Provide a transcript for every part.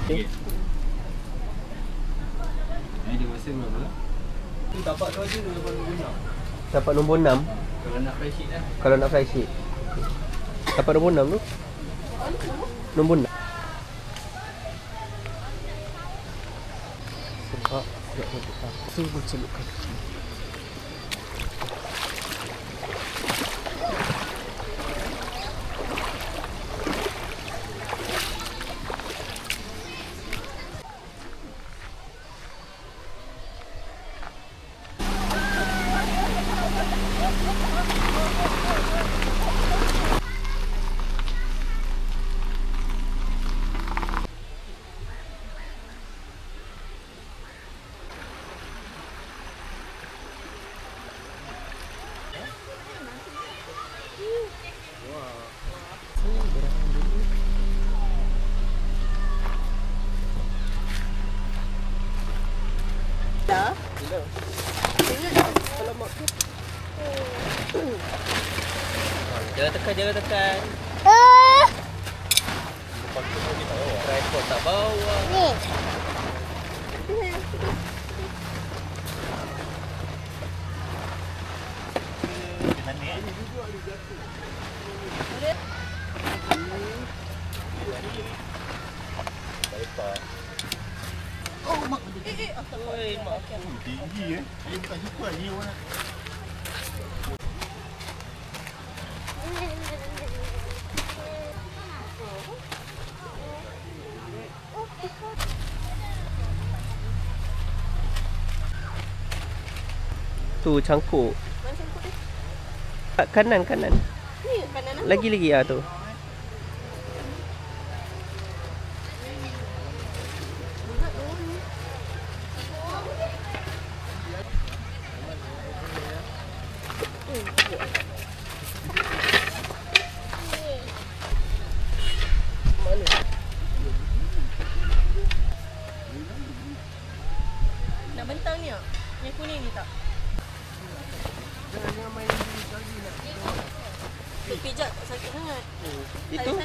Okay. Dia masa berapa? Tu tapak tu aja nombor 6. Dapat nombor 6. Kalau nak fly sheet lah. Kalau nak fly sheet. Dapat nombor 6 tu. Nombor 6. Sebab aku bercelupkan. Jangan tekan. Tripod tak bawa. Ni. Oh, mak. Mak. Tinggi Dia bukan suka ni orang. Tu cangkuk. Mana cangkuk dia? Kanan. Ni kanan aku. Lagi tu. Nak bentang ni tak? Yang kuning ni tak? Jangan main lagi nak. Pijak tak sakit sangat. Itu apa?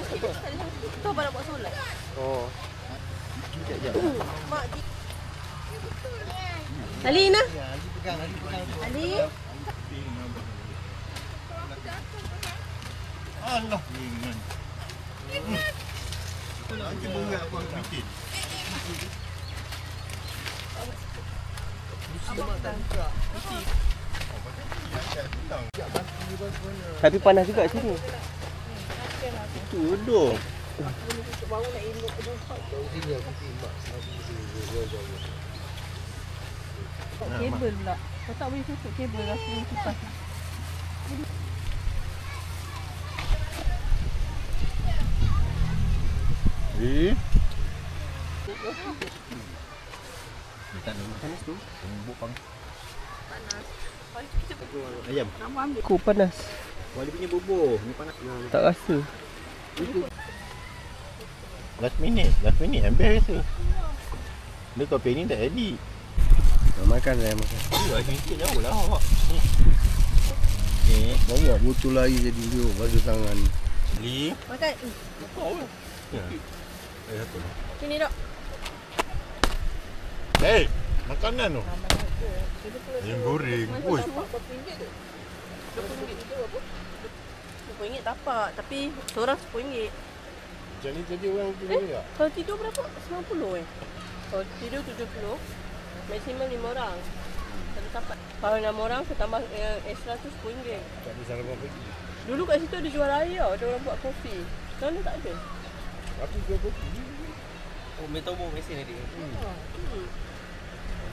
Tu abang nak buat solat. Oh. Sekejap. Mak Ali Ina. Ali pegang. Ali. Allah. Nanti berat aku bikin. Tapi panas juga sini. Itu duduk. Kabel pula. Kau tak boleh tutup kabel aku kipas. Tak ada panas tu. Bubuk pang. Panas. Ayam. Aku panas. Wali punya bubur. Ni panas. Tak rasa. Last minute ambil rasa. Dia kopi ni tak edit. Makan. Sikit jauh lah awak. Bawa botol air jadi dia basuh tangan. Beli. Makan. Kau lah. Satu. Sini dok. Hei, makanan tu. Ayam goreng. Oi. RM10 tapak. Tapi seorang RM10. Macam ni tadi orang tidur tak? Kalau tidur berapa? 90 Kalau tidur 70. Maksimum 5 orang. Satu tapak. Kalau 6 orang saya tambah extra tu RM10. Tak ada sarapan pagi. Dulu kat situ ada jual air tau. Ada orang buat kopi. Sekarang tak ada. Aku jual kopi. Oh, metobo mesin tadi.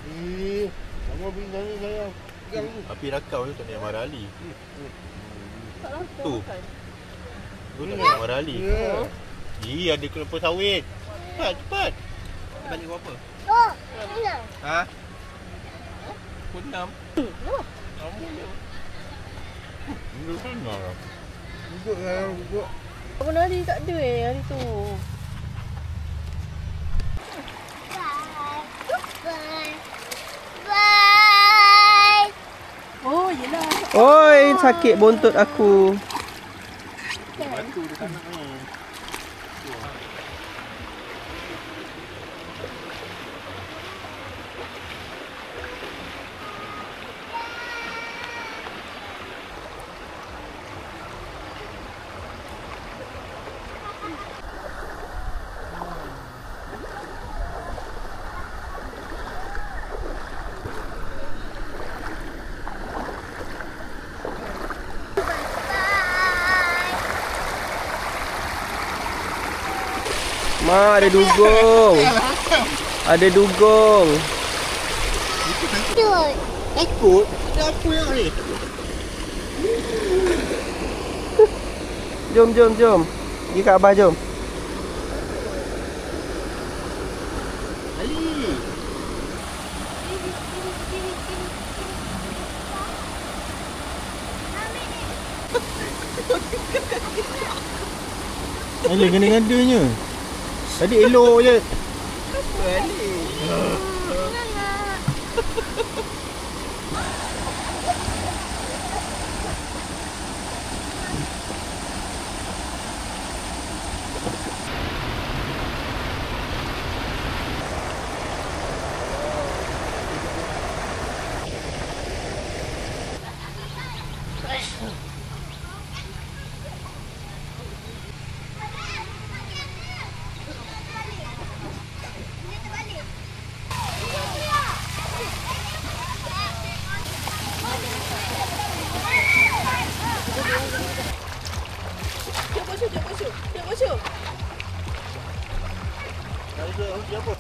Jadi, sama beli sana sayang. Pegang tu. Api rakau tu tak nak marah Ali. Tak lah. Kita Tu. makan. Tu tak nak marah Ali. Ya. Ada kelapa sawit. Cepat. Balik berapa? Oh, Ha? Pukul 6. Kamu ni. Duduk sana lah. Duduk sayang, duduk. Abang Ali tak ada hari tu. Oh, yelah. Oi, sakit bontot aku. Batu dekat nak ni. Ma, ada dugong. Ada dugong. Takut? Ada apa yang ni? Jom. Pergi kat Abah, jom. Ali. Ali ganda-gandanya. Tadi elok je. Apa Ali? Jom basuh. Ada apa?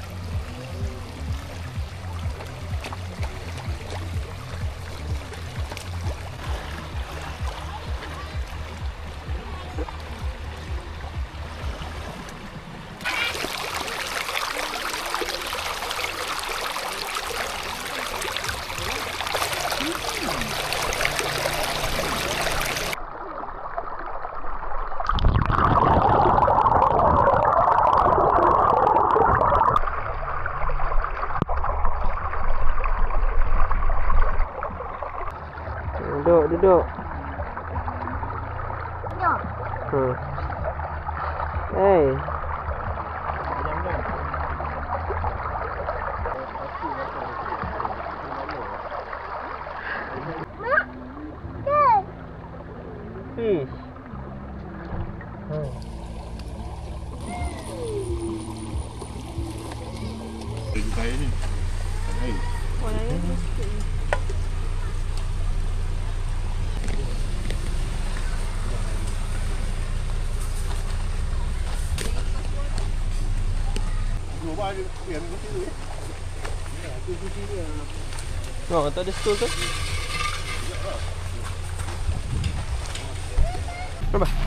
Duduk. Hey. Fish. Kain ni. Kain. Warnanya tu sikit ni. Oh, tak ada stool tu. Nampak?